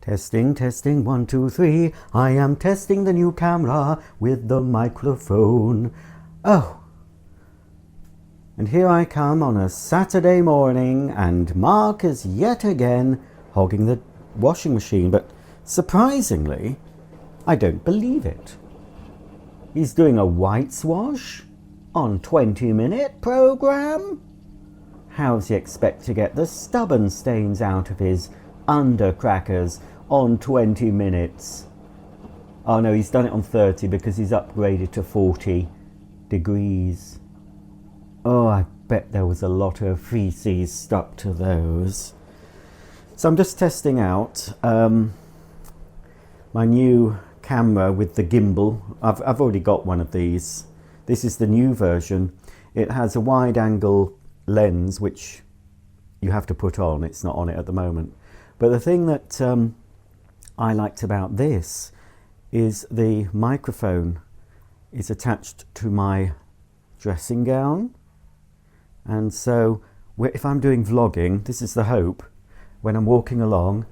Testing, testing, 1, 2, 3. I am testing the new camera with the microphone. Oh, and here I come on a Saturday morning, and Mark is yet again hogging the washing machine, but surprisingly, I don't believe it. He's doing a whites wash on 20-minute program? How does he expect to get the stubborn stains out of his undercrackers on 20 minutes? Oh no, he's done it on 30 because he's upgraded to 40 degrees. Oh, I bet there was a lot of feces stuck to those. So I'm just testing out my new camera with the gimbal. I've already got one of these. This is the new version. It has a wide angle lens which you have to put on. It's not on it at the moment. But the thing that I liked about this is the microphone is attached to my dressing gown. And so if I'm doing vlogging, this is the hope, when I'm walking along,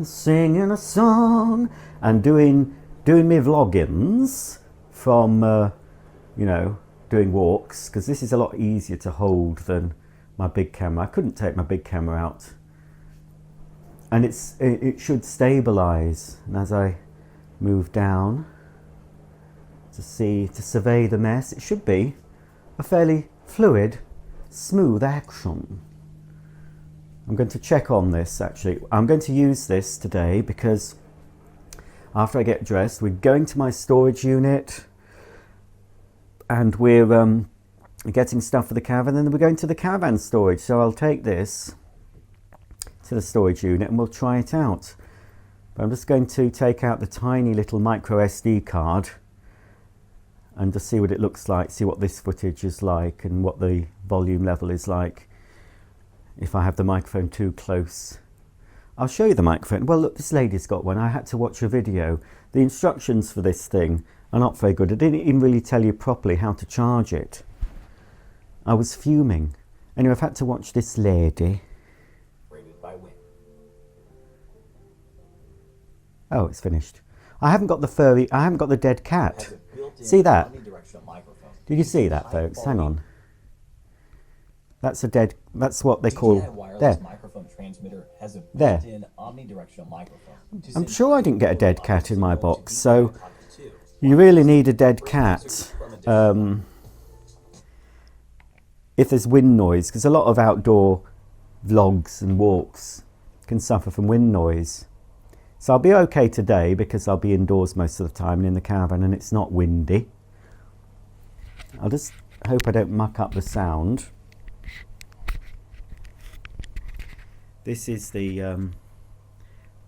singing a song, and doing me vloggings from, you know, doing walks, because this is a lot easier to hold than my big camera. I couldn't take my big camera out. And it should stabilize. And as I move down to survey the mess, it should be a fairly fluid, smooth action. I'm going to check on this actually. I'm going to use this today because after I get dressed, we're going to my storage unit and we're getting stuff for the caravan, and then we're going to the caravan storage. So I'll take this to the storage unit and we'll try it out. But I'm just going to take out the tiny little micro SD card and just see what it looks like, see what this footage is like and what the volume level is like if I have the microphone too close. I'll show you the microphone. Well, look, this lady's got one. I had to watch a video. The instructions for this thing are not very good. I didn't even really tell you properly how to charge it. I was fuming. Anyway, I've had to watch this lady. Rated by Win. Oh, it's finished. I haven't got the dead cat. See that? Did you see that, folks? Hang on. That's what they call there. There. I'm sure I didn't get a dead cat in my box, so you really need a dead cat if there's wind noise, because a lot of outdoor vlogs and walks can suffer from wind noise. So I'll be okay today because I'll be indoors most of the time and in the caravan and it's not windy. I'll just hope I don't muck up the sound. This is the,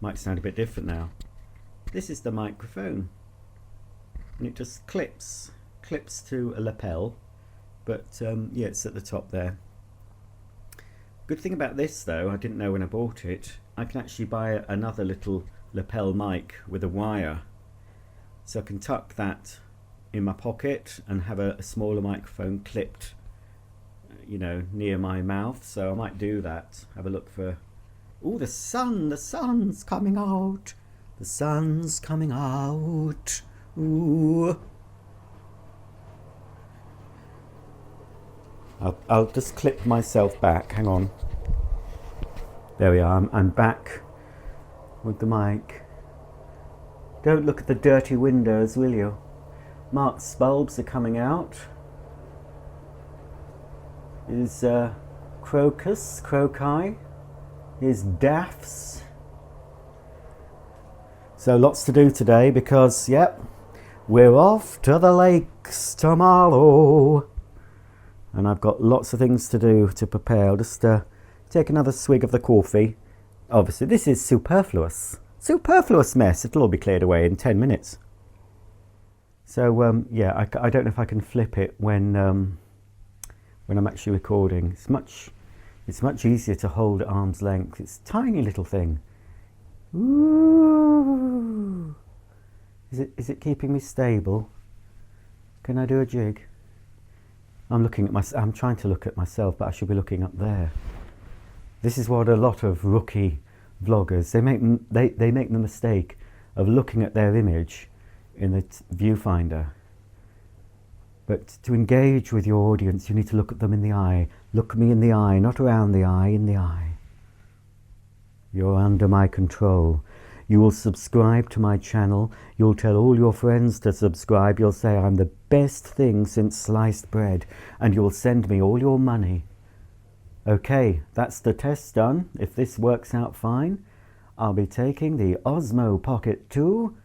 might sound a bit different now. This is the microphone. And it just clips to a lapel. But yeah, it's at the top there. Good thing about this though, I didn't know when I bought it, I can actually buy another little lapel mic with a wire. So I can tuck that in my pocket and have a smaller microphone clipped, you know, near my mouth. So I might do that. Have a look for... Oh, the sun's coming out. The sun's coming out. Ooh. I'll just clip myself back. Hang on. There we are. I'm back with the mic. Don't look at the dirty windows, will you? Mark's bulbs are coming out. His croci, his daffs. So lots to do today because, yep, we're off to the lakes tomorrow. And I've got lots of things to do to prepare. I'll just take another swig of the coffee. Obviously, this is superfluous. Superfluous mess. It'll all be cleared away in 10 minutes. So, yeah, I don't know if I can flip it when I'm actually recording. It's much easier to hold at arm's length. It's a tiny little thing. Ooh. Is it keeping me stable? Can I do a jig? I'm trying to look at myself, but I should be looking up there. This is what a lot of rookie vloggers. They make the mistake of looking at their image in the viewfinder. But to engage with your audience, you need to look at them in the eye. Look me in the eye, not around the eye, in the eye. You're under my control. You will subscribe to my channel. You'll tell all your friends to subscribe. You'll say I'm the best thing since sliced bread. And you'll send me all your money. Okay, that's the test done. If this works out fine, I'll be taking the Osmo Pocket 2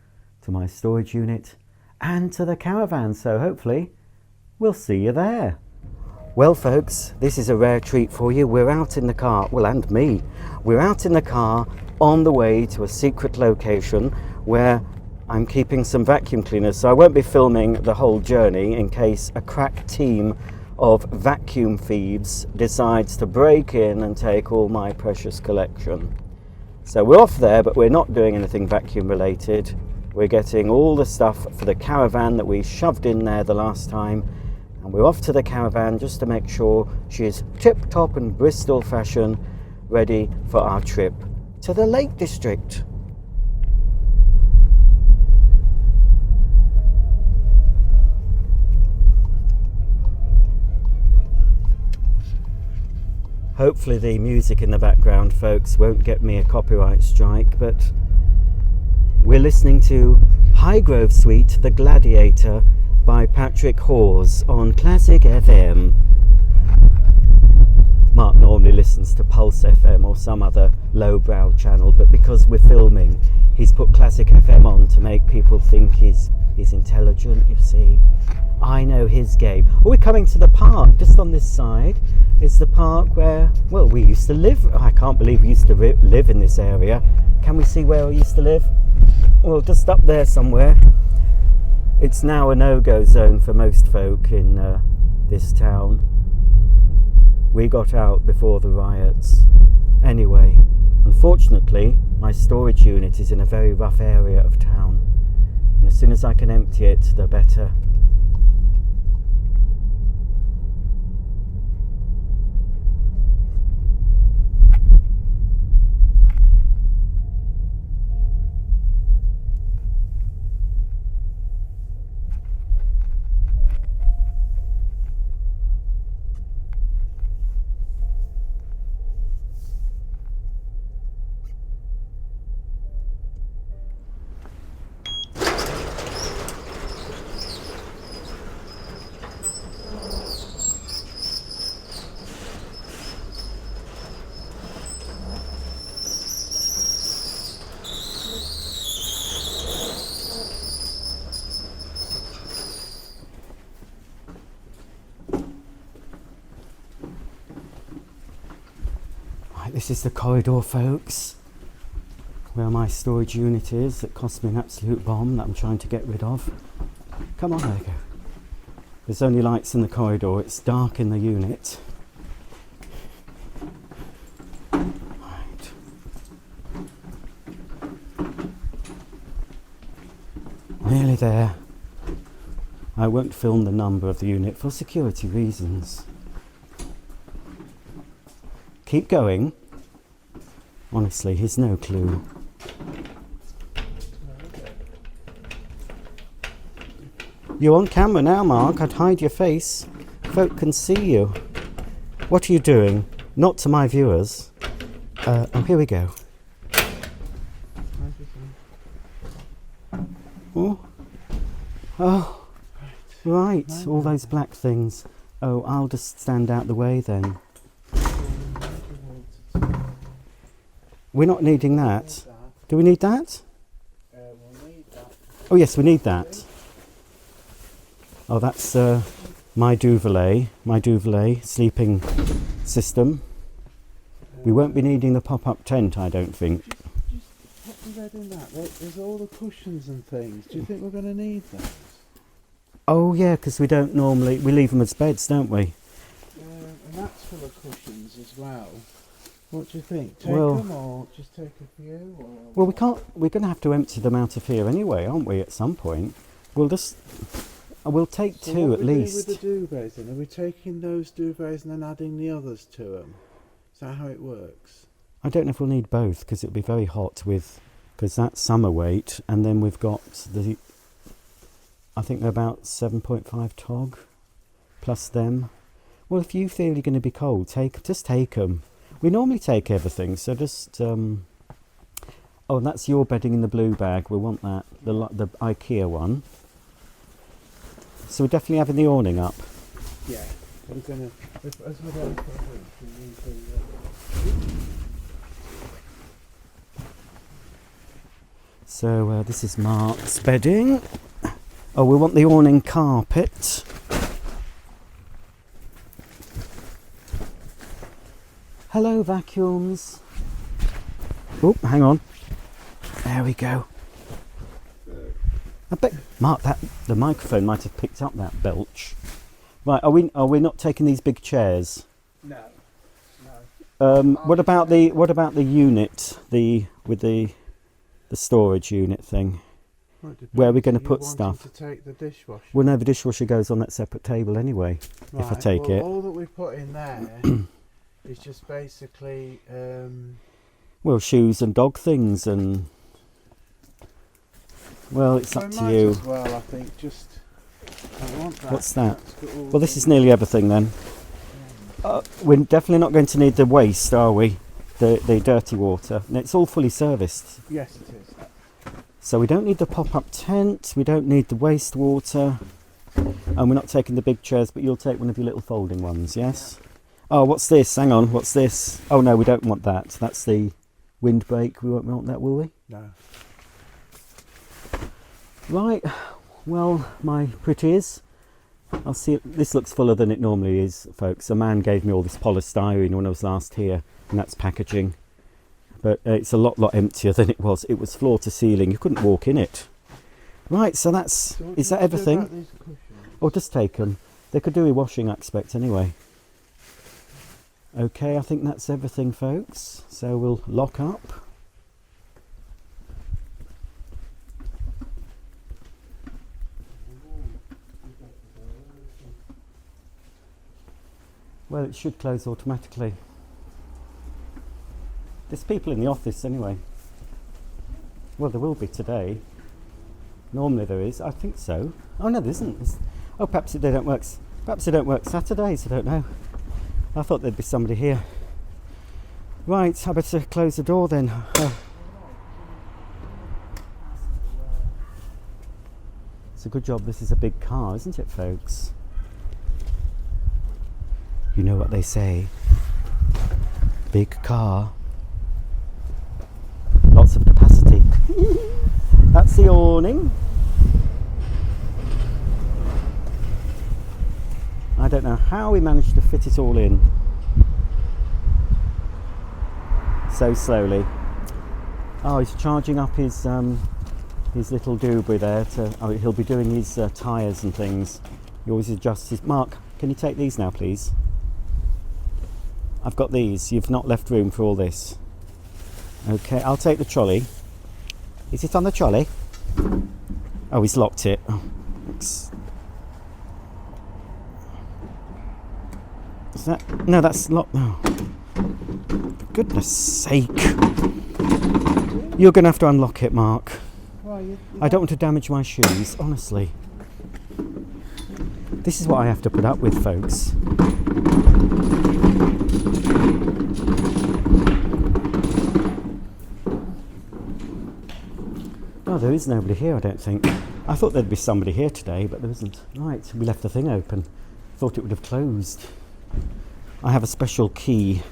to my storage unit and to the Caravan. So hopefully we'll see you there. Well folks, this is a rare treat for you. We're out in the car, well, and me. We're out in the car on the way to a secret location where I'm keeping some vacuum cleaners. So I won't be filming the whole journey in case a crack team of vacuum thieves decides to break in and take all my precious collection. So we're off there, but we're not doing anything vacuum related. We're getting all the stuff for the Caravan that we shoved in there the last time. And we're off to the Caravan just to make sure she's tip-top and Bristol fashion, ready for our trip to the Lake District. Hopefully the music in the background, folks, won't get me a copyright strike, but we're listening to Highgrove Suite, The Gladiator by Patrick Hawes on Classic FM. Mark normally listens to Pulse FM or some other lowbrow channel, but because we're filming, he's put Classic FM on to make people think he's intelligent, you see. I know his game. Oh, we're coming to the park. Just on this side is the park where, well, we used to live. I can't believe we used to live in this area. Can we see where we used to live? Well, just up there somewhere. It's now a no-go zone for most folk in this town. We got out before the riots. Anyway, unfortunately, my storage unit is in a very rough area of town. And as soon as I can empty it, the better. This is the corridor, folks, where my storage unit is. That cost me an absolute bomb that I'm trying to get rid of. Come on, there you go. There's only lights in the corridor. It's dark in the unit. Right. Nearly there. I won't film the number of the unit for security reasons. Keep going. Honestly, he's no clue. You're on camera now, Mark. I'd hide your face. Folk can see you. What are you doing? Not to my viewers. Oh, here we go. Oh. Oh. Right. All those black things. Oh, I'll just stand out the way then. We're not needing that. Do we need that? We'll need that. Oh yes, we need that. Oh, that's my duvet sleeping system. We won't be needing the pop-up tent, I don't think. Just put the red in that. There's all the cushions and things. Do you think we're going to need those? Oh yeah, because we leave them as beds, don't we? And that's full of cushions as well. What do you think? Take Well, them or just take a few? Or well, we can't. We're going to have to empty them out of here anyway, aren't we? At some point, we'll take So two what at we do least. with the duvets then? Are we taking those duvets and then adding the others to them? Is that how it works? I don't know if we'll need both because it'll be very hot because that's summer weight, and then we've got I think they're about 7.5 tog plus them. Well, if you feel you're going to be cold, just take them. We normally take everything, so just oh, that's your bedding in the blue bag. We want that, the IKEA one. So we're definitely having the awning up. Yeah, we're gonna as we're going for a week, we need to. So this is Mark's bedding. Oh, we want the awning carpet. Hello, vacuums. Oh, hang on. There we go. I bet, Mark, the microphone might have picked up that belch. Right, are we not taking these big chairs? No. What about the unit, with the storage unit thing? Where are we going to put stuff? To take the dishwasher. Well, no, the dishwasher goes on that separate table anyway. Right, if I take it. All that we put in there is just basically. Well, shoes and dog things and. Well, it's up to you. As well, I think just. I want that. What's that? Well, this is nearly everything then. We're definitely not going to need the waste, are we? The dirty water. And it's all fully serviced. Yes, it is. So we don't need the pop-up tent. We don't need the wastewater. And we're not taking the big chairs, but you'll take one of your little folding ones, yes? Yeah. Oh, what's this? Hang on, what's this? Oh no, we don't want that. That's the windbreak. We won't want that, will we? No. Right, well, my pretties. I'll see. This looks fuller than it normally is, folks. A man gave me all this polystyrene when I was last here, and that's packaging. But it's a lot emptier than it was. It was floor to ceiling. You couldn't walk in it. Right, so that's... So is that everything? Or just take them. They could do a washing, I expect, anyway. Okay, I think that's everything, folks. So we'll lock up. Well, it should close automatically. There's people in the office anyway. Well, there will be today. Normally there is. I think so. Oh no, there isn't. Oh, perhaps they don't work. Perhaps they don't work Saturdays. I don't know. I thought there'd be somebody here. Right, I better close the door then. It's a good job this is a big car, isn't it, folks? You know what they say. Big car. Lots of capacity. That's the awning. I don't know how we managed to fit it all in so slowly. Oh, he's charging up his little doobie there. He'll be doing his tyres and things. He always adjusts his... Mark, can you take these now, please? I've got these. You've not left room for all this. Okay, I'll take the trolley. Is it on the trolley? Oh, he's locked it. Oh, thanks. Is that... No, that's locked. Oh. For goodness sake. You're going to have to unlock it, Mark. I don't want to damage my shoes, honestly. This is what I have to put up with, folks. Oh, there is nobody here, I don't think. I thought there'd be somebody here today, but there isn't. Right, we left the thing open. Thought it would have closed. I have a special key.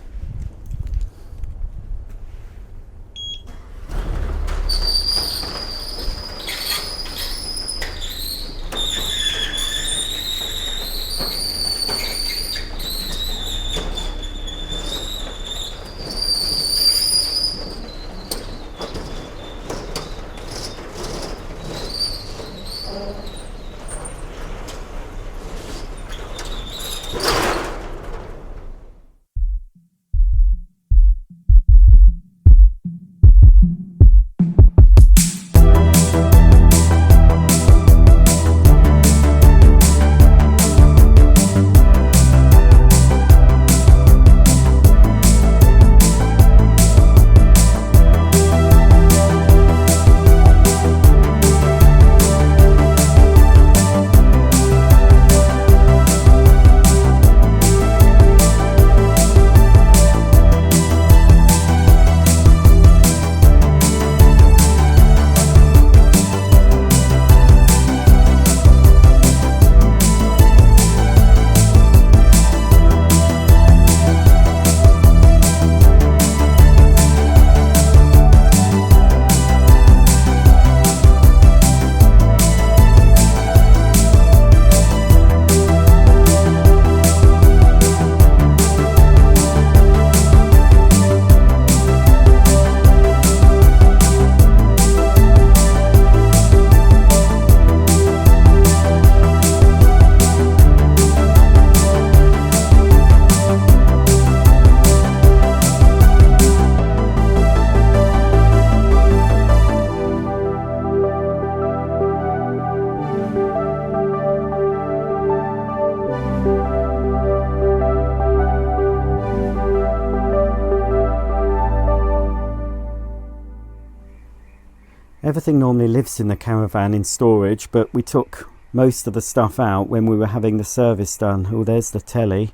Everything normally lives in the caravan in storage, but we took most of the stuff out when we were having the service done. Oh, there's the telly.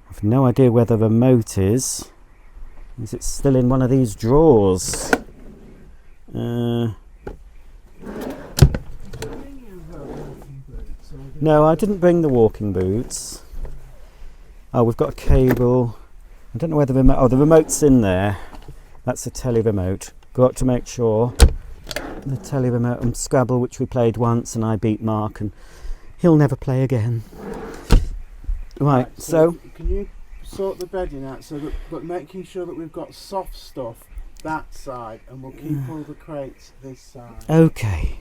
I've no idea where the remote is. Is it still in one of these drawers? No, I didn't bring the walking boots. Oh, we've got a cable. I don't know where the remote... Oh, the remote's in there. That's the telly remote. Got to make sure. The telly remote and Scrabble, which we played once, and I beat Mark, and he'll never play again. Right, so... Can you sort the bedding out, so that, but making sure that we've got soft stuff that side, and we'll keep all the crates this side. Okay.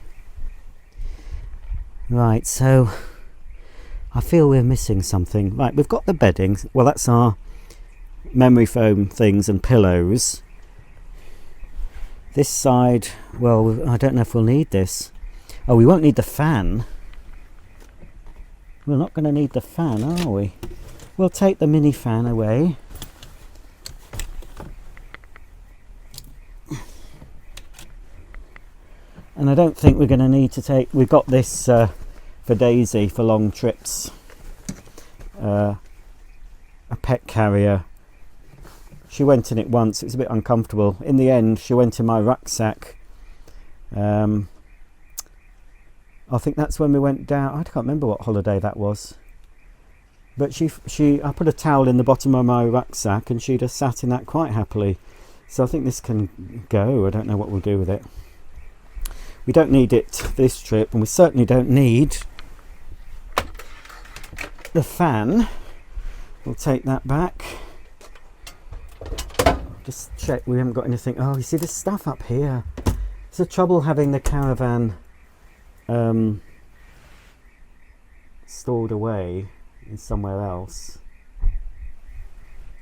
Right, so I feel we're missing something. Right, we've got the bedding. Well, that's our memory foam things and pillows. This side, well, I don't know if we'll need this. Oh, we won't need the fan. We're not going to need the fan, are we? We'll take the mini fan away. And I don't think we're going to need to take... We've got this for Daisy for long trips. A pet carrier. She went in it once. It was a bit uncomfortable. In the end, she went in my rucksack. I think that's when we went down. I can't remember what holiday that was. But I put a towel in the bottom of my rucksack, and she just sat in that quite happily. So I think this can go. I don't know what we'll do with it. We don't need it this trip, and we certainly don't need the fan. We'll take that back. Just check we haven't got anything. Oh, you see there's stuff up here. It's a trouble having the caravan stored away in somewhere else.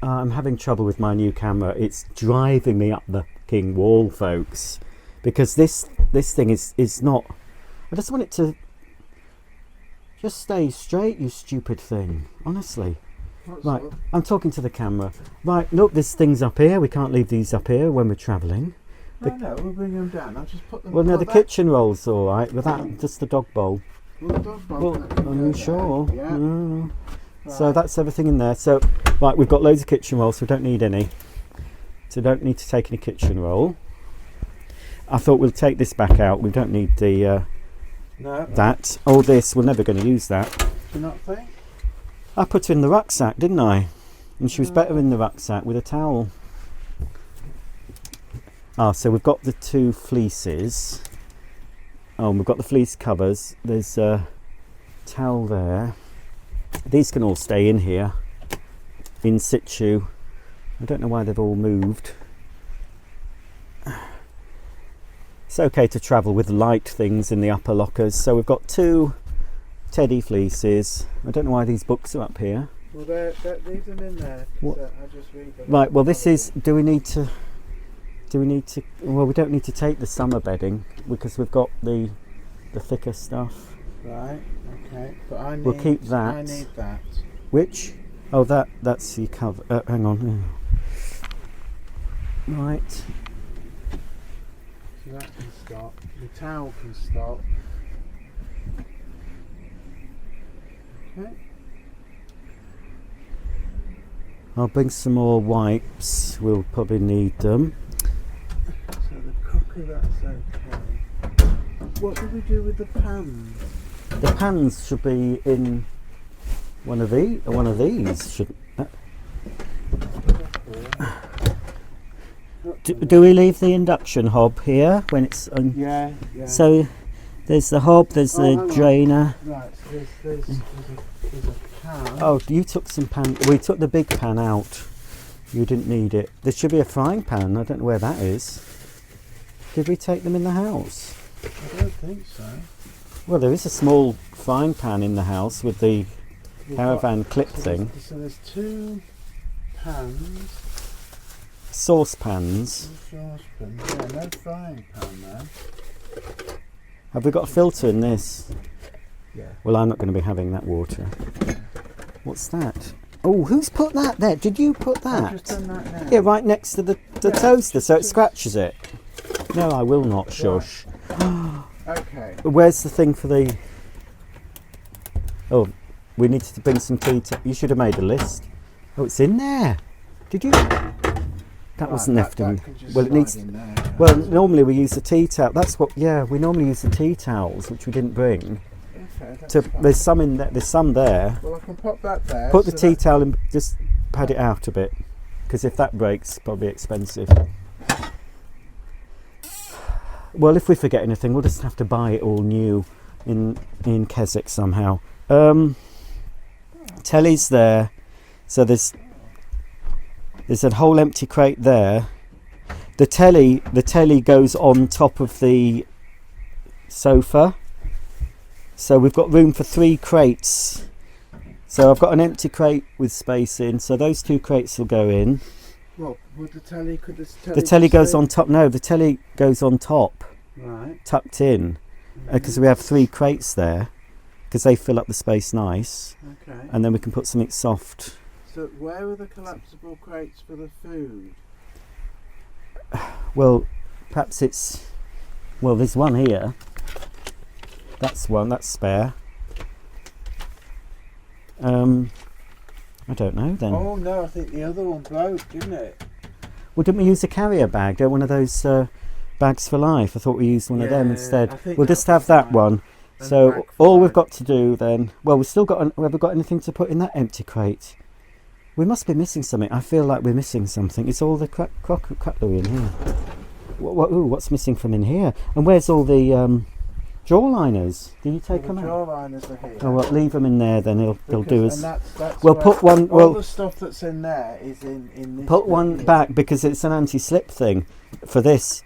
I'm having trouble with my new camera. It's driving me up the fucking wall, folks, because this thing is not... I just want it to just stay straight, you stupid thing, honestly. Right, I'm talking to the camera. Right, look, there's things up here. We can't leave these up here when we're travelling. No, we'll bring them down. I'll just put them... Well, no, the kitchen roll's all right, but that just the dog bowl. Well, the dog bowl. Well, are you sure? Yeah. Mm. Right. So that's everything in there. So, right, we've got loads of kitchen rolls, so we don't need any. So don't need to take any kitchen roll. I thought we'll take this back out. We don't need the No. that. Oh, this, we're never going to use that. Do you not think? I put her in the rucksack, didn't I? And she was better in the rucksack with a towel. Ah, so we've got the two fleeces. Oh, and we've got the fleece covers. There's a towel there. These can all stay in here, in situ. I don't know why they've all moved. It's okay to travel with light things in the upper lockers. So we've got two teddy fleeces. I don't know why these books are up here. Well, leave them in there. What? I'll just read them. Right, well this is... Do we need to... Well, we don't need to take the summer bedding because we've got the thicker stuff. Right, okay. But I need... We'll keep that. I need that. Which? Oh, that's the cover. Hang on. Right. So that can stop. The towel can stop. Okay. I'll bring some more wipes. We'll probably need them. So the cooker, that's okay. What do we do with the pans? The pans should be in one of these. Should. Do we leave the induction hob here when it's on? Yeah. So there's the hob. There's the drainer. Right. So there's a pan. Oh, you took some pan. We took the big pan out. You didn't need it. There should be a frying pan. I don't know where that is. Did we take them in the house? I don't think so. Well, there is a small frying pan in the house with the caravan clip thing. So there's two pans. Saucepans. Saucepan. Yeah, no frying pan there. Have we got a filter in this? Yeah. Well, I'm not going to be having that water. What's that? Oh, who's put that there? Did you put that? I've just done that now. Yeah, right next to the toaster so it scratches it. No, I will not, shush. Right. Okay. Where's the thing for the... Oh, we need to bring some tea. You should have made a list. Oh, it's in there. Did you? That wasn't left in. Well, it needs. In there. Well, normally we use the tea towel. That's what. Yeah, we normally use the tea towels, which we didn't bring. Okay, that's fine. There's some in there. There's some there. Well, I can pop that there. Put the tea towel and just pad it out a bit, because if that breaks, probably expensive. Well, if we forget anything, we'll just have to buy it all new in Keswick somehow. Telly's there, so there's a whole empty crate there. The telly goes on top of the sofa, so we've got room for 3 crates. So I've got an empty crate with space in, so those 2 crates will go in. Well, would the telly? Could this telly? The telly goes stay- on top. No, the telly goes on top, Right. tucked in, because we have 3 crates there, because they fill up the space nice, Okay. and then we can put something soft. So where are the collapsible crates for the food? Well, perhaps it's... Well, there's one here. That's one, that's spare. I don't know then. Oh no, I think the other one broke, didn't it? Well, didn't we use a carrier bag? They're one of those bags for life. I thought we used one of them Yeah, instead. I think We'll just that's have that fine. one. And So bag all for we've life. got to do then... Well, we've still got... Have we got anything to put in that empty crate? We must be missing something. I feel like we're missing something. It's all the cutlery in here. Ooh, what's missing from in here? And where's all the drawer liners? Did you take The them out? jaw liners are here. Oh, well, leave them in there then. They'll do Because- us. and that's We'll where put one- All well- the stuff that's in there is in this. Put bit one here. back because it's an anti-slip thing for this.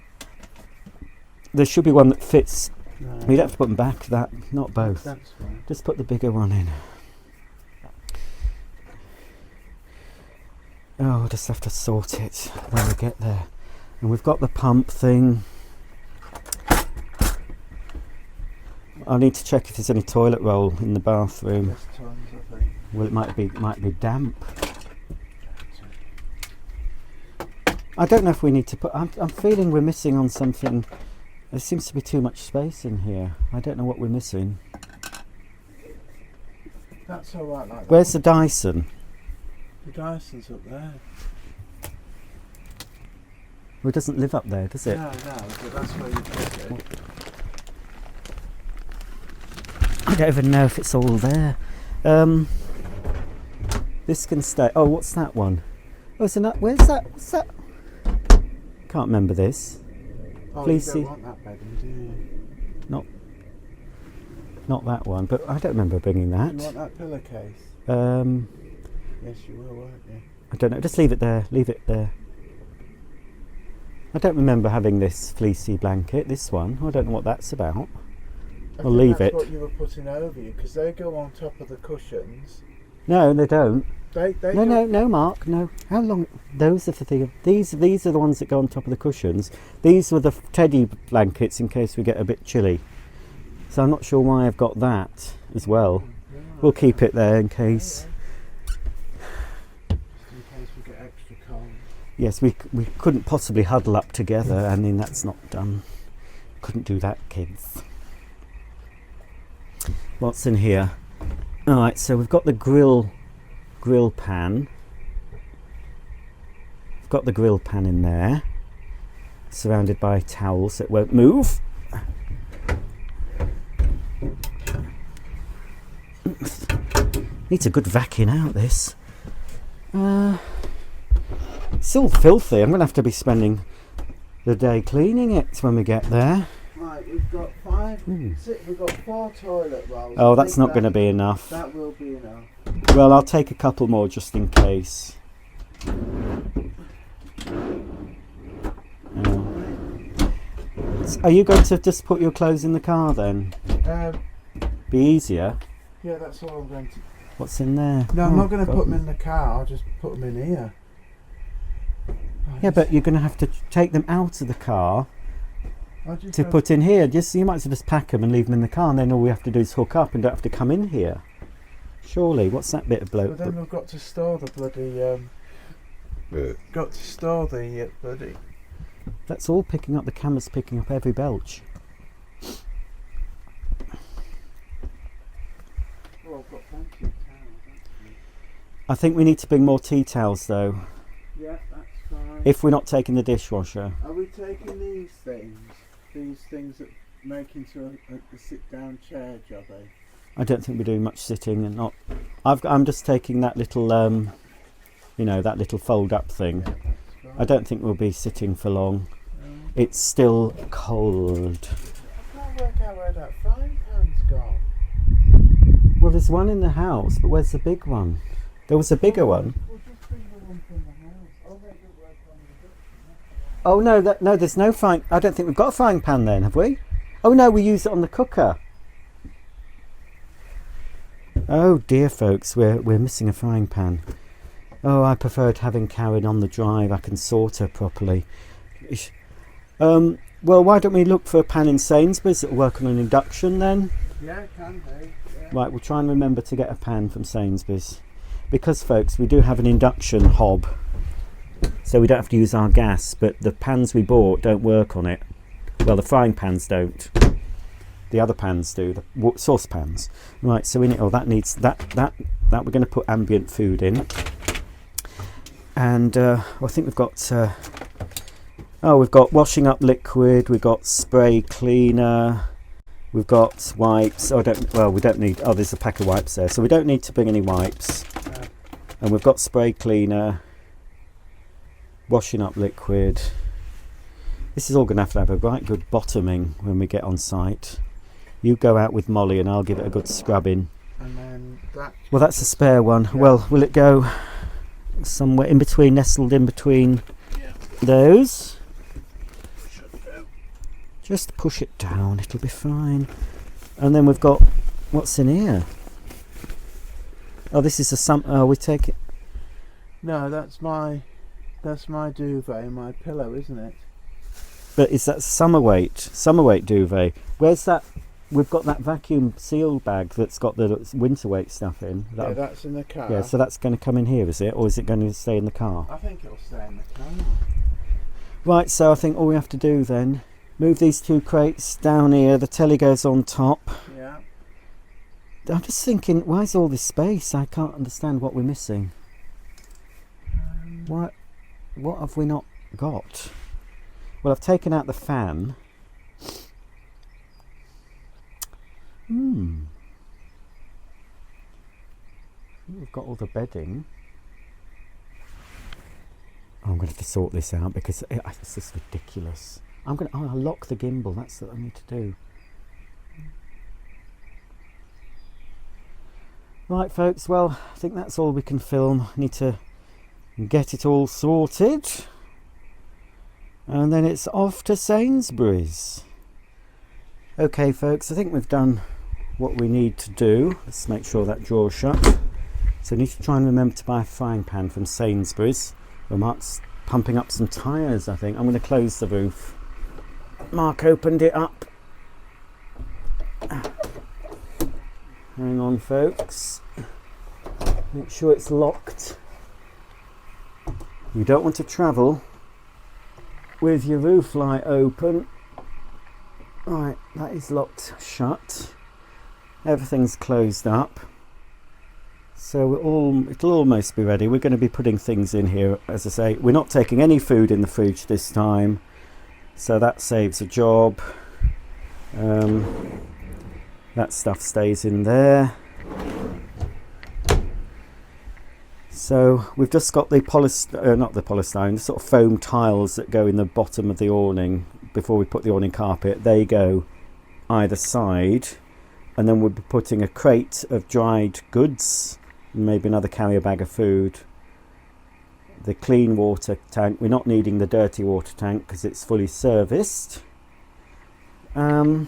There should be one that fits. Right. We'd have to put them back. That, not both. That's fine. Just put the bigger one in. Oh, we'll just have to sort it when we get there. And we've got the pump thing. I need to check if there's any toilet roll in the bathroom. There's tons, I think. Well, it might be damp. I don't know if we need to put... I'm feeling we're missing on something. There seems to be too much space in here. I don't know what we're missing. That's all right like that. Where's the Dyson? The Dyson's up there. Well, it doesn't live up there, does it? No, but that's where you put it. I don't even know if it's all there. This can stay. Oh, what's that one? Oh, it's another. Where's that? What's that? Can't remember this. Oh, Please you see. don't want that bedding, do you? Not that one, but I don't remember bringing Do you that. want that pillowcase? Yes, you will, won't you? I don't know. Just leave it there. Leave it there. I don't remember having this fleecy blanket. This one. I don't know what that's about. I Well, think leave that's it. what you were putting over you, because they go on top of the cushions. No, they don't. They No, Mark. No. How long? Those are the thing. These are the ones that go on top of the cushions. These were the teddy blankets in case we get a bit chilly. So I'm not sure why I've got that as well. We'll keep it there in case. Just in case we get extra cold. Yes, we couldn't possibly huddle up together. I mean, that's not done. Couldn't do that, kids. What's in here? All right, so we've got the grill pan. We've got the grill pan in there, surrounded by towels that won't move. Needs a good vacuum out, this. It's all filthy. I'm going to have to be spending the day cleaning it when we get there. Right, we've got we've got 4 toilet rolls. Oh, I that's think not going to be enough. That will be enough. Well, I'll take a couple more just in case. Are you going to just put your clothes in the car then? Be easier. Yeah, that's all I'm going to. What's in there? No, I'm Oh, not going to God. put them in the car. I'll just put them in here. Yeah, but you're going to have to take them out of the car to put in here. You might as well just pack them and leave them in the car, and then all we have to do is hook up and don't have to come in here. Surely, what's that bit of bloke? But then we've got to store the bloody. Got to store the bloody. That's all picking up. The camera's picking up every belch. I think we need to bring more tea towels though, Yeah, that's fine. if we're not taking the dishwasher. Are we taking these things? These things that make into a sit-down chair, Jobby? I don't think we're doing much sitting, and not. I'm just taking that little, you know, that little fold-up thing. Yeah, that's fine. I don't think we'll be sitting for long. It's still cold. I can't work out where that frying pan's gone. Well, there's one in the house, but where's the big one? There was a bigger one. We'll just bring the one from the house. I'll make it work on the induction. Oh no, no, there's no frying. I don't think we've got a frying pan then, have we? Oh no, we use it on the cooker. Oh dear, folks, we're missing a frying pan. Oh, I preferred having Karen on the drive. I can sort her properly. Well, why don't we look for a pan in Sainsburys that'll work on an induction then? Yeah, it can do. Yeah. Right, we'll try and remember to get a pan from Sainsburys. Because, folks, we do have an induction hob, so we don't have to use our gas, but the pans we bought don't work on it. Well, the frying pans don't. The other pans do, the saucepans. Right, so we need, that needs, that we're going to put ambient food in. And I think we've got, we've got washing up liquid, we've got spray cleaner, we've got wipes. We don't need, there's a pack of wipes there, so we don't need to bring any wipes. And we've got spray cleaner, washing up liquid. This is all going to have a right good bottoming when we get on site. You go out with Molly and I'll give it a good scrubbing. And then that. Well, that's a spare one. Yeah. Well, will it go somewhere in between, nestled in between those? Should do. Just push it down, it'll be fine. And then we've got, what's in here? Oh, this is we take it. No, that's my duvet, my pillow, isn't it? But is that summer weight duvet? Where's that? We've got that vacuum seal bag that's got the winter weight stuff in. Yeah, that's in the car. Yeah, so that's going to come in here, is it? Or is it going to stay in the car? I think it'll stay in the car. Right, so I think all we have to do then, move these two crates down here, the telly goes on top. Yeah. I'm just thinking, why is all this space? I can't understand what we're missing. What have we not got? Well, I've taken out the fan. We've got all the bedding. Oh, I'm going to have to sort this out because it's just ridiculous. I'll lock the gimbal. That's what I need to do. Right, folks. Well, I think that's all we can film. I need to get it all sorted. And then it's off to Sainsburys. Okay, folks, I think we've done what we need to do. Let's make sure that drawer's shut. So I need to try and remember to buy a frying pan from Sainsburys. Well, Mark's pumping up some tyres, I think. I'm going to close the roof. Mark opened it up. Hang on, folks. Make sure it's locked. You don't want to travel with your roof light open. Right, that is locked shut. Everything's closed up. So it'll almost be ready. We're going to be putting things in here. As I say, we're not taking any food in the fridge this time, so that saves a job. That stuff stays in there. So we've just got the not the polystyrene, the sort of foam tiles that go in the bottom of the awning before we put the awning carpet. They go either side, and then we'll be putting a crate of dried goods, maybe another carrier bag of food. The clean water tank, we're not needing the dirty water tank because it's fully serviced. I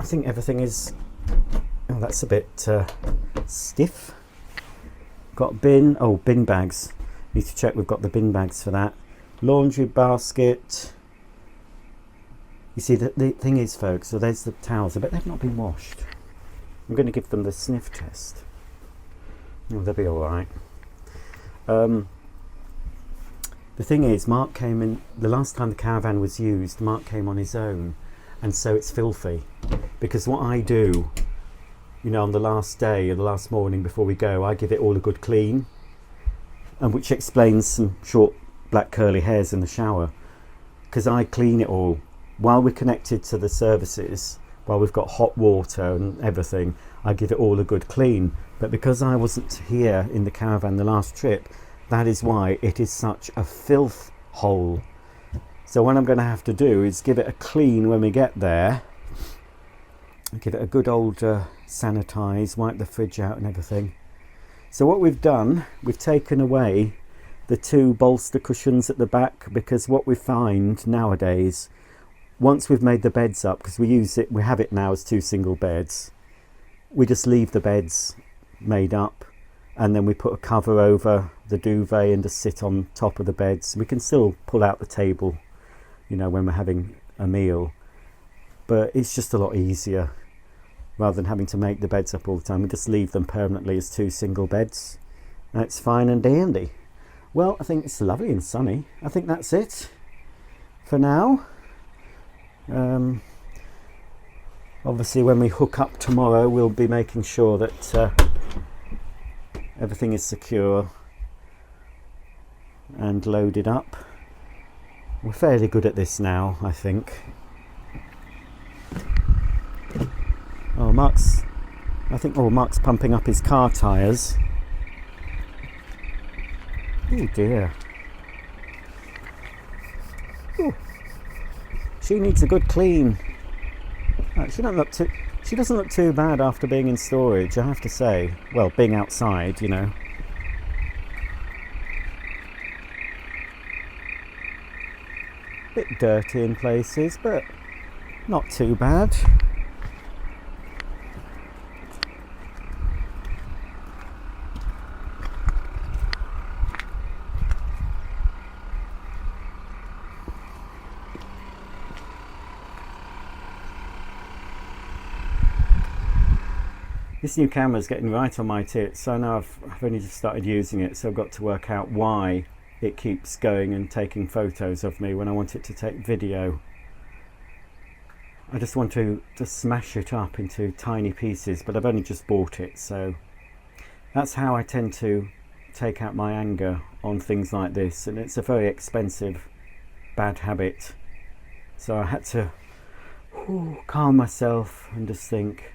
think everything is, that's a bit stiff. Got bin bags. Need to check we've got the bin bags for that. Laundry basket. You see, the thing is, folks, so there's the towels. I bet they've not been washed. I'm going to give them the sniff test. Oh, they'll be all right. The thing is, Mark came in, the last time the caravan was used, Mark came on his own, and so it's filthy. Because what I do you know, on the last day or the last morning before we go, I give it all a good clean, and which explains some short black curly hairs in the shower, because I clean it all while we're connected to the services, while we've got hot water and everything. I give it all a good clean. But because I wasn't here in the caravan the last trip, that is why it is such a filth hole. So what I'm going to have to do is give it a clean when we get there. Give it a good old sanitize, wipe the fridge out and everything. So what we've done, we've taken away the 2 bolster cushions at the back, because what we find nowadays, once we've made the beds up, because we have it now as 2 single beds, we just leave the beds made up, and then we put a cover over the duvet and just sit on top of the beds. We can still pull out the table, you know, when we're having a meal, but it's just a lot easier rather than having to make the beds up all the time. We just leave them permanently as 2 single beds. That's fine and dandy. Well, I think it's lovely and sunny. I think that's it for now. Obviously when we hook up tomorrow, we'll be making sure that everything is secure and loaded up. We're fairly good at this now, I think. Oh, Mark's pumping up his car tyres. Oh dear. Ooh. She needs a good clean. She doesn't look too bad after being in storage, I have to say. Well, being outside, you know. Bit dirty in places, but not too bad. This new camera is getting right on my tits. I know I've only just started using it, so I've got to work out why it keeps going and taking photos of me when I want it to take video. I just want to smash it up into tiny pieces, but I've only just bought it, so that's how I tend to take out my anger on things like this, and it's a very expensive bad habit. So I had to calm myself and just think,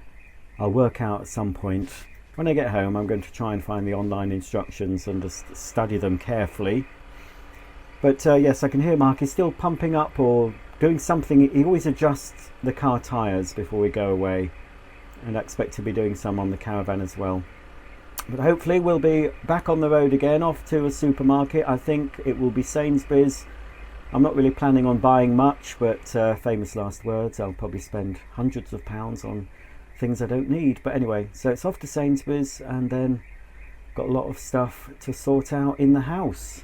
I'll work out at some point. When I get home, I'm going to try and find the online instructions and just study them carefully. But yes, I can hear Mark is still pumping up or doing something. He always adjusts the car tyres before we go away, and I expect to be doing some on the caravan as well. But hopefully we'll be back on the road again, off to a supermarket. I think it will be Sainsburys. I'm not really planning on buying much, but famous last words, I'll probably spend hundreds of pounds on things I don't need. But anyway, so it's off to Sainsburys, and then got a lot of stuff to sort out in the house.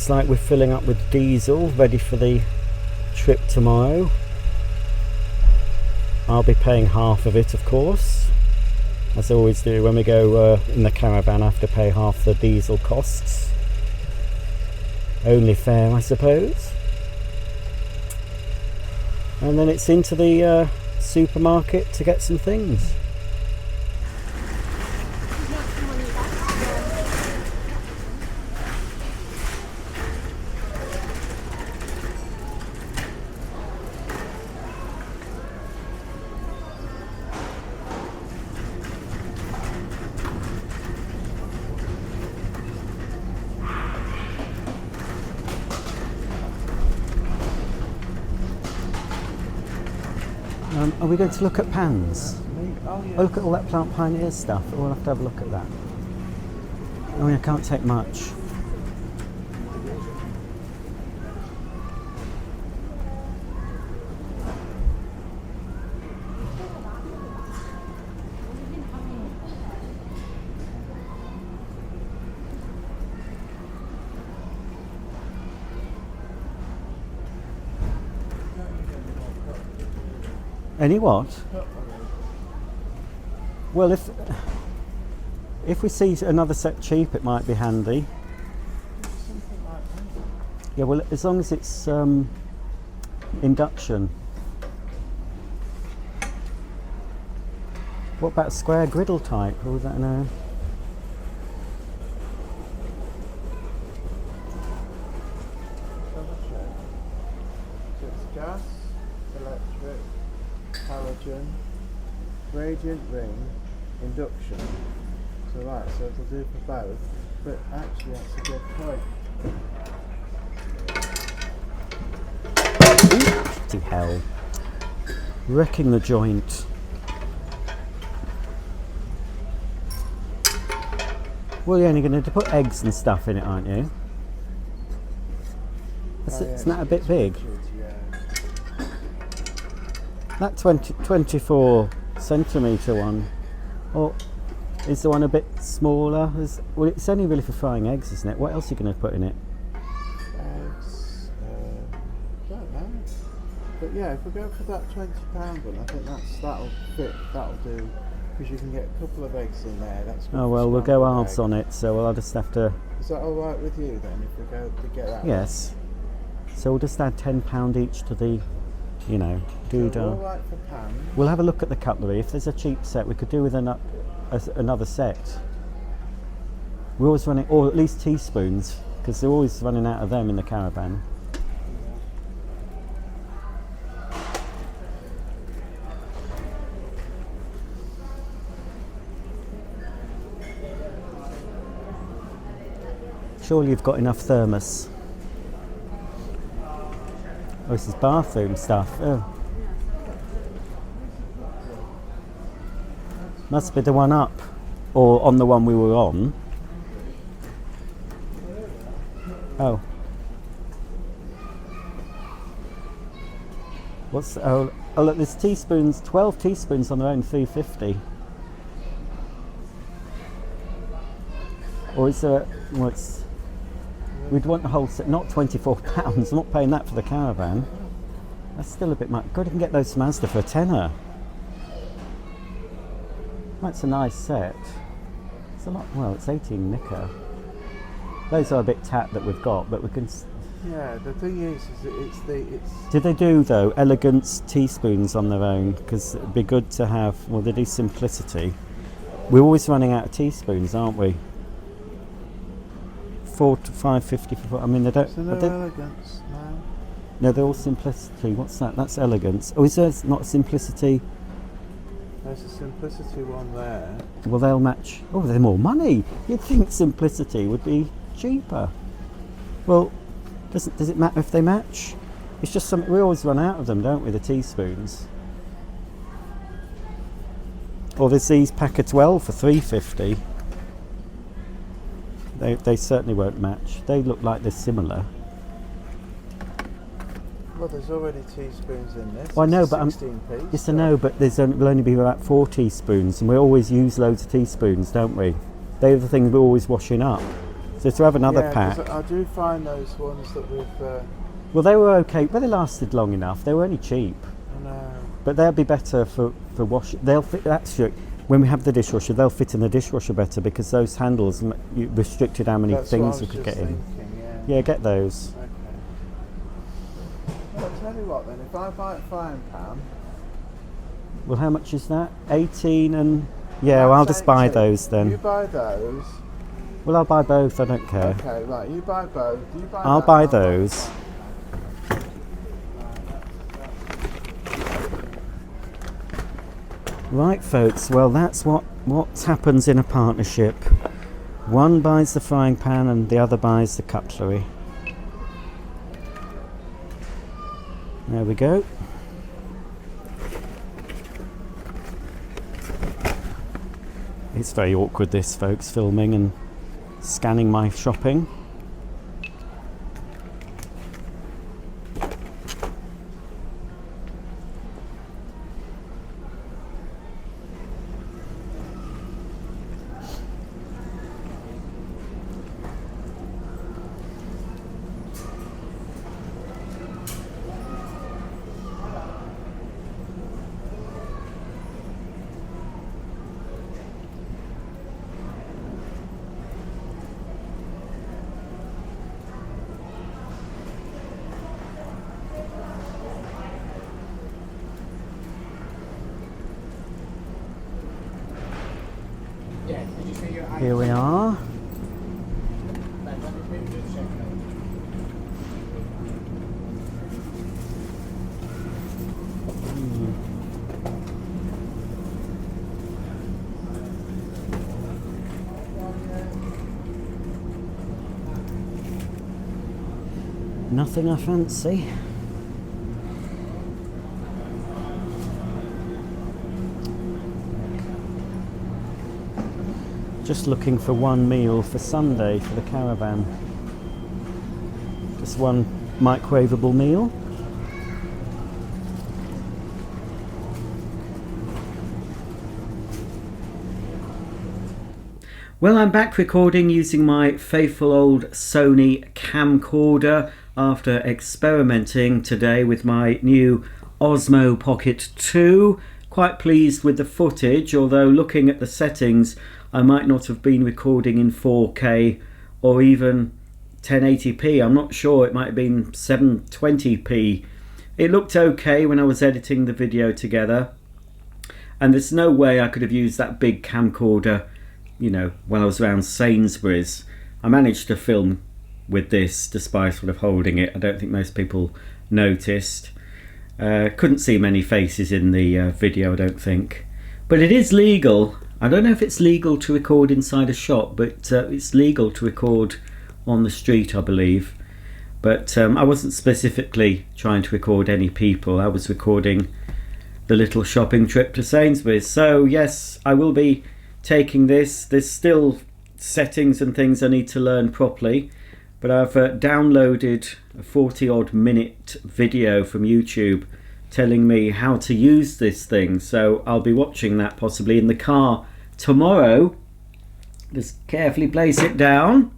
looks like we're filling up with diesel, ready for the trip tomorrow. I'll be paying half of it, of course, as I always do when we go in the caravan. I have to pay half the diesel costs. Only fair, I suppose. And then it's into the supermarket to get some things. Are we going to look at pans? Oh, yeah. Oh, look at all that Plant Pioneer stuff. We'll have to have a look at that. I mean, I can't take much. Any what? Well, if we see another set cheap, it might be handy. Something like that. Yeah, well, as long as it's induction. What about square griddle type? Or was that no? Double check. So it's gas, electric, halogen, gradient ring, induction. So right, so it'll do for both. But actually that's a good point. Bloody hell. Wrecking the joint. Well, you're only going to put eggs and stuff in it, aren't you? Isn't that a bit big? Yeah. That 24 centimetre one, or is the one a bit smaller? Well, it's only really for frying eggs, isn't it? What else are you going to put in it? Eggs, don't know. But yeah, if we go for that £20 one, I think that'll fit, that'll do. Because you can get a couple of eggs in there. That's good Oh for well, we'll go scrambled halves egg. on it, so I'll just have to. Is that alright with you then, if we go to get that? Yes. So we'll just add £10 each to the, you know, So doodah. alright for pan. We'll have a look at the cutlery. If there's a cheap set, we could do with another set. We're always running, or at least teaspoons, because they're always running out of them in the caravan. Surely you've got enough thermos. Oh, this is bathroom stuff. Oh. Must be the one up, or on the one we were on. Oh. Oh look, there's teaspoons, 12 teaspoons on their own, $3.50. Or is there, well, we'd want the whole set, not £24. I'm not paying that for the caravan. That's still a bit much. God, you can get those from Asda for a tenner. That's a nice set. It's a lot, well, it's 18 knicker. Those are a bit tat that we've got, but we can. Yeah, the thing is that it's. Do they do though elegance teaspoons on their own? Because it'd be good to have. Well, they do simplicity. We're always running out of teaspoons, aren't we? 4 to 5.50 for. I mean, they don't. So no elegance, no. No, they're all simplicity. What's that? That's elegance. Oh, is there not simplicity? There's a simplicity one there. Well, they'll match. Oh, they're more money. You'd think simplicity would be cheaper. Well, does it matter if they match? It's just something we always run out of them, don't we? The teaspoons. Or there's these pack of 12 for $3.50. They certainly won't match. They look like they're similar. Well, there's already teaspoons in this. Well, I know, It's but 16p. yes, I know, but will only be about 4 teaspoons, and we always use loads of teaspoons, don't we? They're the things we're always washing up. So to have another Yeah, 'cause pack. I do find those ones that we've. Well, they were okay, but they lasted long enough. They were only cheap. I know. But they'll be better for washing. They'll fit, actually, when we have the dishwasher, they'll fit in the dishwasher better because those handles you restricted how many That's things what I you was could just get in. thinking, yeah. Yeah, get those. Okay. Well, I'll tell you what then, if I buy a frying pan. Well, how much is that? 18 and... Yeah, well, I'll just buy those then. You buy those. Well, I'll buy both, I don't care. Okay, right, you buy both. You buy I'll that, buy and those. Right, folks, well, that's what happens in a partnership. One buys the frying pan and the other buys the cutlery. There we go. It's very awkward, this, folks, filming and scanning my shopping. Yeah, did you say your eye? Here we are. Nothing I fancy. Just looking for one meal for Sunday for the caravan. Just one microwavable meal. Well, I'm back recording using my faithful old Sony camcorder after experimenting today with my new Osmo Pocket 2. Quite pleased with the footage, although looking at the settings I might not have been recording in 4K or even 1080p. I'm not sure, it might have been 720p. It looked okay when I was editing the video together, and there's no way I could have used that big camcorder, you know, when I was around Sainsburys. I managed to film with this despite sort of holding it. I don't think most people noticed. Couldn't see many faces in the video, I don't think. But it is legal. I don't know if it's legal to record inside a shop, but it's legal to record on the street, I believe. But I wasn't specifically trying to record any people. I was recording the little shopping trip to Sainsburys. So yes, I will be taking this. There's still settings and things I need to learn properly, but I've downloaded a 40-odd minute video from YouTube telling me how to use this thing, so I'll be watching that possibly in the car tomorrow. Just carefully place it down.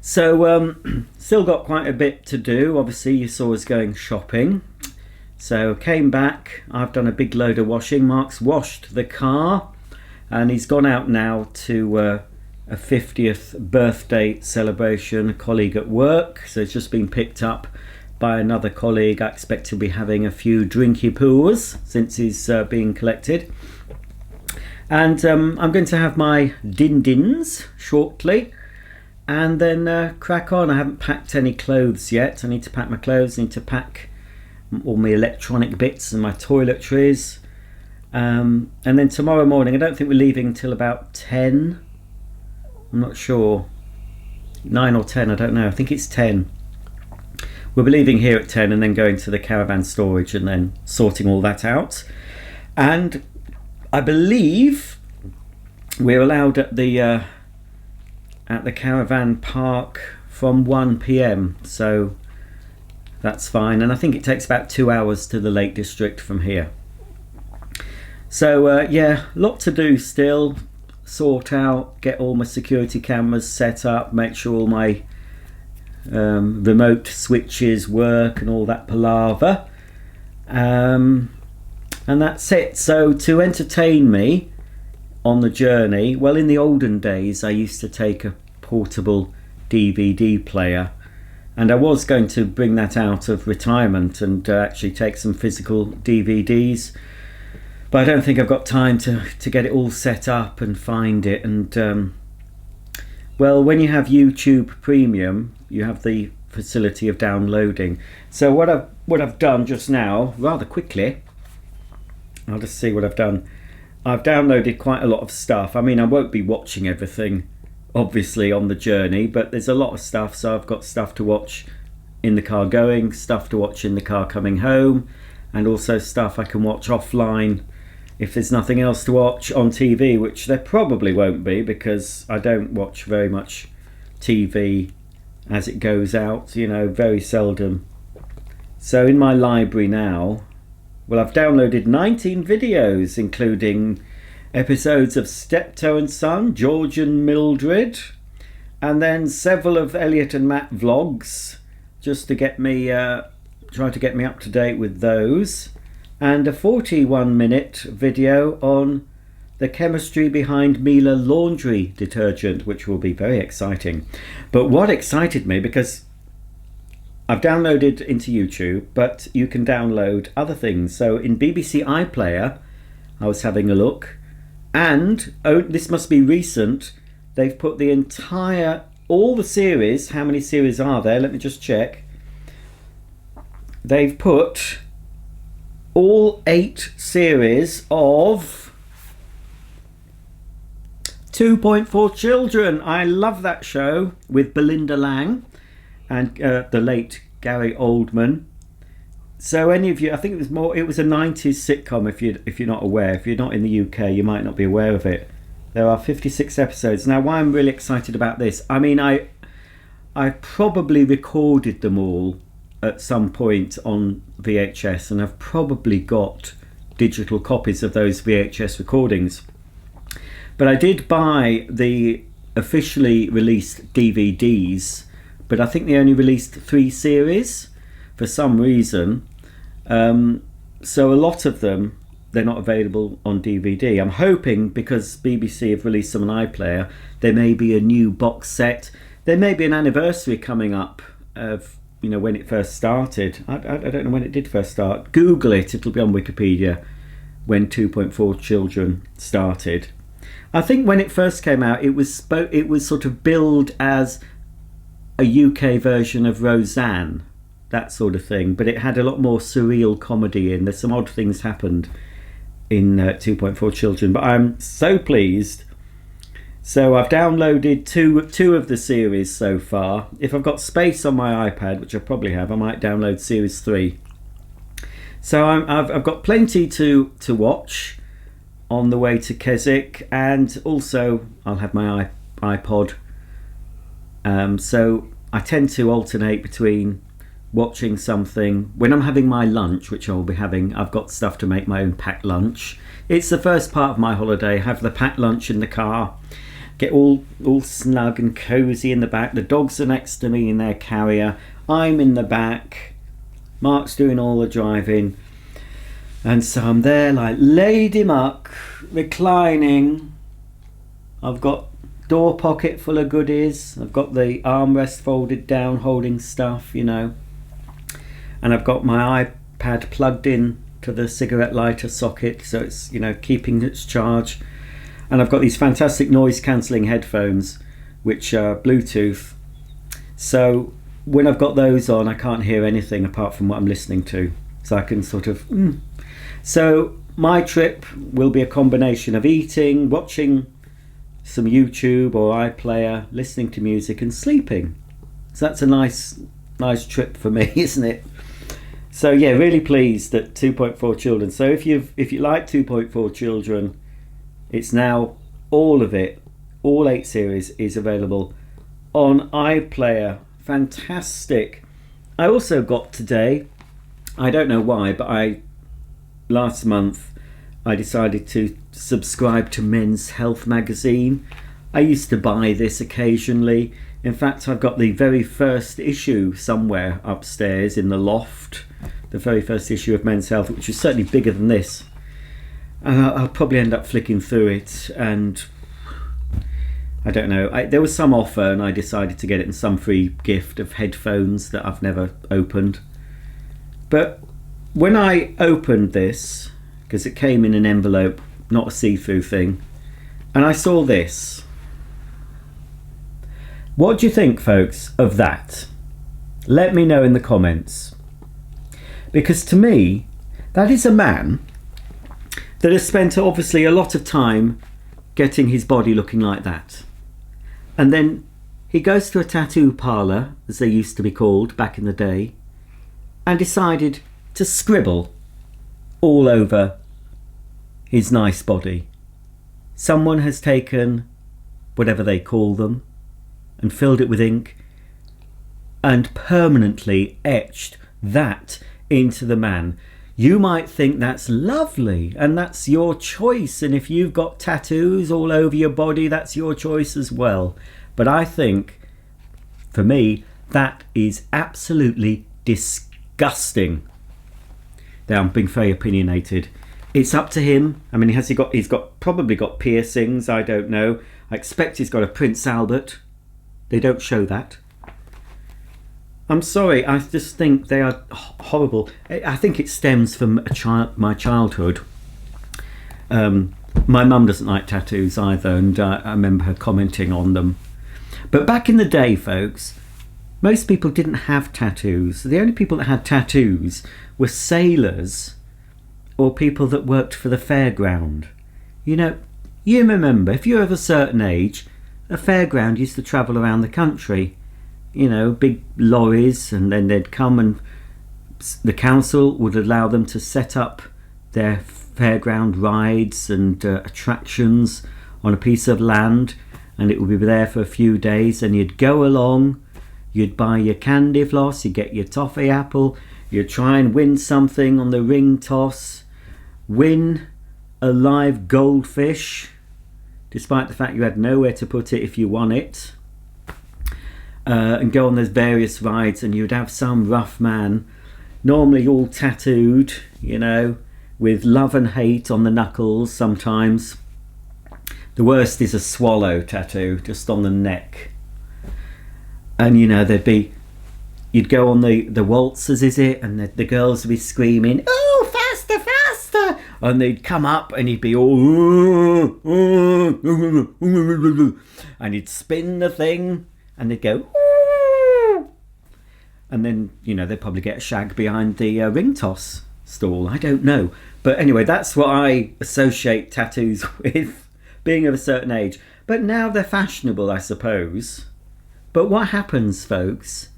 So still got quite a bit to do. Obviously you saw us going shopping, so came back. I've done a big load of washing. Mark's washed the car and he's gone out now to a 50th birthday celebration, a colleague at work. So it's just been picked up by another colleague. I expect to be having a few drinky poos since he's being collected. And I'm going to have my din-dins shortly and then crack on. I haven't packed any clothes yet. I need to pack my clothes, I need to pack all my electronic bits and my toiletries. And then tomorrow morning, I don't think we're leaving till about 10. I'm not sure. 9 or 10, I don't know. I think it's 10. We'll be leaving here at 10 and then going to the caravan storage and then sorting all that out. And I believe we're allowed at the caravan park from 1 PM, so that's fine. And I think it takes about 2 hours to the Lake District from here. So yeah, a lot to do still. sort out, get all my security cameras set up, make sure all my remote switches work and all that palaver. And that's it. So to entertain me on the journey, well, in the olden days I used to take a portable DVD player, and I was going to bring that out of retirement and actually take some physical DVDs, but I don't think I've got time to get it all set up and find it. And well, when you have YouTube Premium, you have the facility of downloading. So what I've done just now, rather quickly, I'll just see what I've done. I've downloaded quite a lot of stuff. I mean, I won't be watching everything obviously on the journey, but there's a lot of stuff. So I've got stuff to watch in the car going, stuff to watch in the car coming home, and also stuff I can watch offline if there's nothing else to watch on TV, which there probably won't be, because I don't watch very much TV as it goes out, you know, very seldom. So in my library now, well, I've downloaded 19 videos, including episodes of Steptoe and Son, George and Mildred, and then several of Elliot and Matt vlogs, just to get me try to get me up to date with those, and a 41-minute video on the chemistry behind Miele laundry detergent, which will be very exciting. But what excited me, because I've downloaded into YouTube, but you can download other things. So in BBC iPlayer, I was having a look, and this must be recent, they've put the entire, all the series, how many series are there? Let me just check. They've put all 8 series of 2.4 Children. I love that show with Belinda Lang and the late Gary Oldman. So any of you, I think it was a 90s sitcom, if you're not aware. If you're not in the UK, you might not be aware of it. There are 56 episodes. Now, why I'm really excited about this, I mean, I probably recorded them all at some point on VHS, and I've probably got digital copies of those VHS recordings. But I did buy the officially released DVDs, but I think they only released 3 series for some reason. So a lot of them, they're not available on DVD. I'm hoping, because BBC have released them on iPlayer, there may be a new box set. There may be an anniversary coming up of, you know, when it first started. I don't know when it did first start. Google it, it'll be on Wikipedia, when 2.4 Children started. I think when it first came out, it was sort of billed as a UK version of Roseanne, that sort of thing, but it had a lot more surreal comedy in. There's some odd things happened in 2.4 Children, but I'm so pleased. So I've downloaded two of the series so far. If I've got space on my iPad, which I probably have, I might download series 3. So I've got plenty to watch on the way to Keswick, and also I'll have my iPod. So I tend to alternate between watching something when I'm having my lunch, which I'll be having. I've got stuff to make my own packed lunch. It's the first part of my holiday. Have the packed lunch in the car, get all snug and cozy in the back. The dogs are next to me in their carrier. I'm in the back. Mark's doing all the driving. And so I'm there like Lady Muck, reclining. I've got door pocket full of goodies. I've got the armrest folded down, holding stuff, you know. And I've got my iPad plugged in to the cigarette lighter socket, so it's, you know, keeping its charge. And I've got these fantastic noise cancelling headphones, which are Bluetooth. So when I've got those on, I can't hear anything apart from what I'm listening to. So I can sort of... So my trip will be a combination of eating, watching some YouTube or iPlayer, listening to music and sleeping. So that's a nice trip for me, isn't it? So yeah, really pleased that 2.4 Children. So if you like 2.4 Children, it's now all of it, all 8 series is available on iPlayer. Fantastic. I also got today, I don't know why, but last month I decided to subscribe to Men's Health magazine. I used to buy this occasionally. In fact, I've got the very first issue somewhere upstairs in the loft. The very first issue of Men's Health, which is certainly bigger than this. I'll probably end up flicking through it, and I don't know. There was some offer and I decided to get it, and some free gift of headphones that I've never opened. But when I opened this, because it came in an envelope, not a see-through thing, and I saw this. What do you think, folks, of that? Let me know in the comments. Because to me, that is a man that has spent obviously a lot of time getting his body looking like that. And then he goes to a tattoo parlour, as they used to be called back in the day, and decided to scribble all over his nice body. Someone has taken whatever they call them and filled it with ink and permanently etched that into the man. You might think that's lovely and that's your choice, and if you've got tattoos all over your body, that's your choice as well. But I think, for me, that is absolutely disgusting. Now, I'm being very opinionated. It's up to him. I mean, he's probably got piercings, I don't know. I expect he's got a Prince Albert. They don't show that. I'm sorry, I just think they are horrible. I think it stems from my childhood. My mum doesn't like tattoos either, and I remember her commenting on them. But back in the day, folks, most people didn't have tattoos. The only people that had tattoos were sailors or people that worked for the fairground. You know, you remember, if you're of a certain age, a fairground used to travel around the country. You know, big lorries, and then they'd come and the council would allow them to set up their fairground rides and attractions on a piece of land, and it would be there for a few days, and you'd go along, you'd buy your candy floss, you'd get your toffee apple, you'd try and win something on the ring toss, win a live goldfish, despite the fact you had nowhere to put it if you won it. And go on those various rides, and you'd have some rough man, normally all tattooed, you know, with love and hate on the knuckles sometimes. The worst is a swallow tattoo just on the neck. And you know, you'd go on the waltzers, is it, and the girls would be screaming, "Oh, faster, faster!" And they'd come up and he'd be all and he'd spin the thing and they'd go, and then, you know, they'd probably get a shag behind the ring toss stall. I don't know. But anyway, that's what I associate tattoos with, being of a certain age. But now they're fashionable, I suppose. But what happens, folks,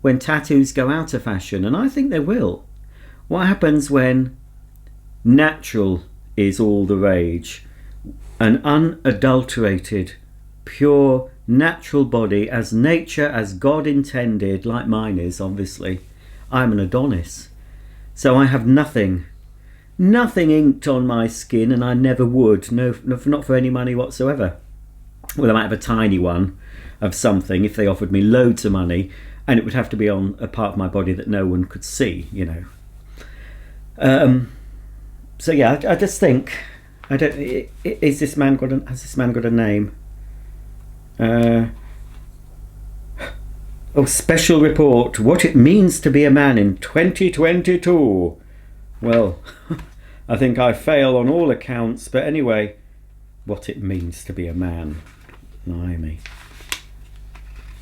when tattoos go out of fashion? And I think they will. What happens when natural is all the rage? An unadulterated, pure, natural body, as nature, as God intended, like mine is, obviously. I'm an Adonis. So I have nothing inked on my skin, and I never would. No, not for any money whatsoever. Well, I might have a tiny one of something if they offered me loads of money, and it would have to be on a part of my body that no one could see, you know. So yeah, I just think, has this man got a name? Special report, what it means to be a man in 2022. Well, I think I fail on all accounts, but anyway, what it means to be a man. Blimey.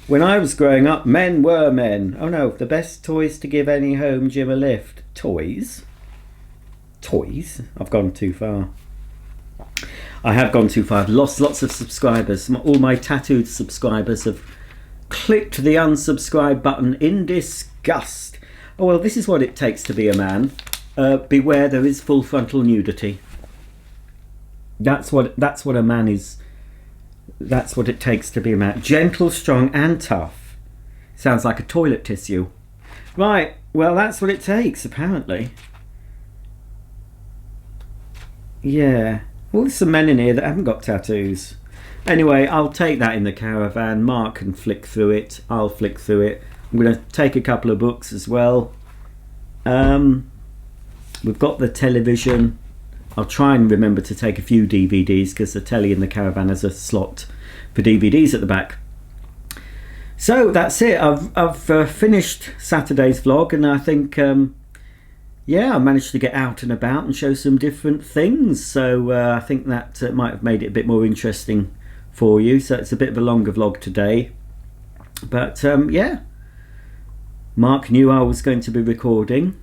When I was growing up, men were men. Oh no, the best toys to give any home gym a lift. Toys? I've gone too far. I have gone too far. I've lost lots of subscribers. All my tattooed subscribers have clicked the unsubscribe button in disgust. Oh well, this is what it takes to be a man. Beware, there is full frontal nudity. That's what a man is. That's what it takes to be a man. Gentle, strong and tough. Sounds like a toilet tissue. Right, well that's what it takes apparently. Yeah. Well, there's some men in here that haven't got tattoos. Anyway, I'll take that in the caravan. Mark can flick through it. I'll flick through it. I'm going to take a couple of books as well. We've got the television. I'll try and remember to take a few DVDs because the telly in the caravan has a slot for DVDs at the back. So that's it. I've finished Saturday's vlog, and I think yeah, I managed to get out and about and show some different things. So I think that might have made it a bit more interesting for you. So it's a bit of a longer vlog today, but yeah, Mark knew I was going to be recording.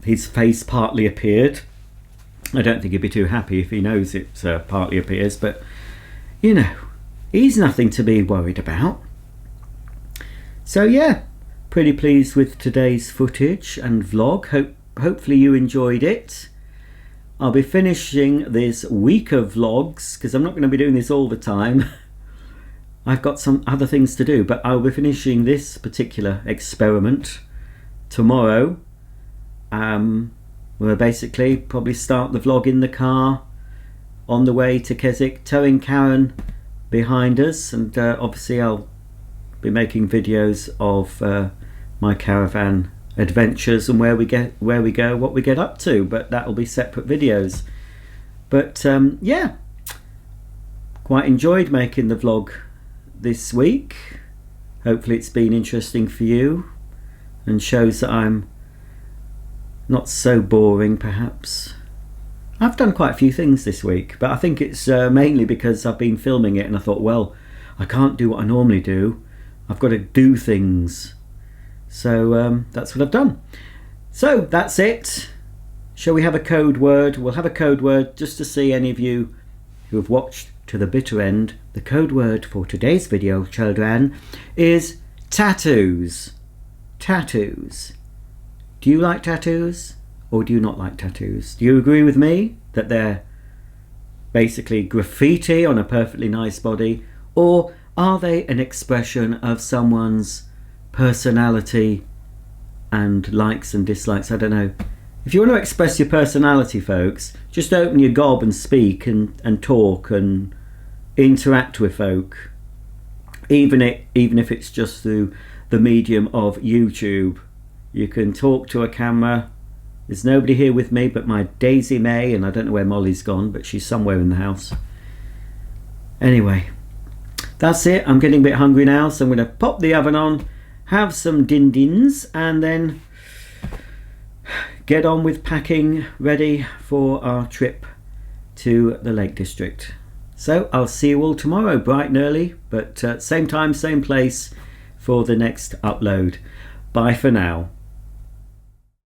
His face partly appeared. I don't think he'd be too happy if he knows it partly appears, but you know, he's nothing to be worried about. So yeah, pretty pleased with today's footage and vlog. Hopefully you enjoyed it. I'll be finishing this week of vlogs because I'm not going to be doing this all the time. I've got some other things to do, but I'll be finishing this particular experiment tomorrow. We'll basically probably start the vlog in the car on the way to Keswick, towing Karen behind us, and obviously I'll be making videos of my caravan adventures and where we go, what we get up to, but that'll be separate videos. But yeah, quite enjoyed making the vlog this week. Hopefully it's been interesting for you and shows that I'm not so boring perhaps. I've done quite a few things this week, but I think it's mainly because I've been filming it and I thought, well, I can't do what I normally do. I've got to do things. So that's what I've done. So that's it. Shall we have a code word? We'll have a code word just to see any of you who have watched to the bitter end. The code word for today's video, children, is tattoos. Tattoos. Do you like tattoos or do you not like tattoos? Do you agree with me that they're basically graffiti on a perfectly nice body, or are they an expression of someone's personality and likes and dislikes? I don't know. If you want to express your personality, folks, just open your gob and speak and talk and interact with folk, even if it's just through the medium of YouTube. You can talk to a camera. There's nobody here with me but my Daisy May, and I don't know where Molly's gone, but she's somewhere in the house. Anyway, that's it. I'm getting a bit hungry now, so I'm going to pop the oven on, have some din-dins, and then get on with packing ready for our trip to the Lake District. So I'll see you all tomorrow bright and early, but same time, same place for the next upload. Bye for now.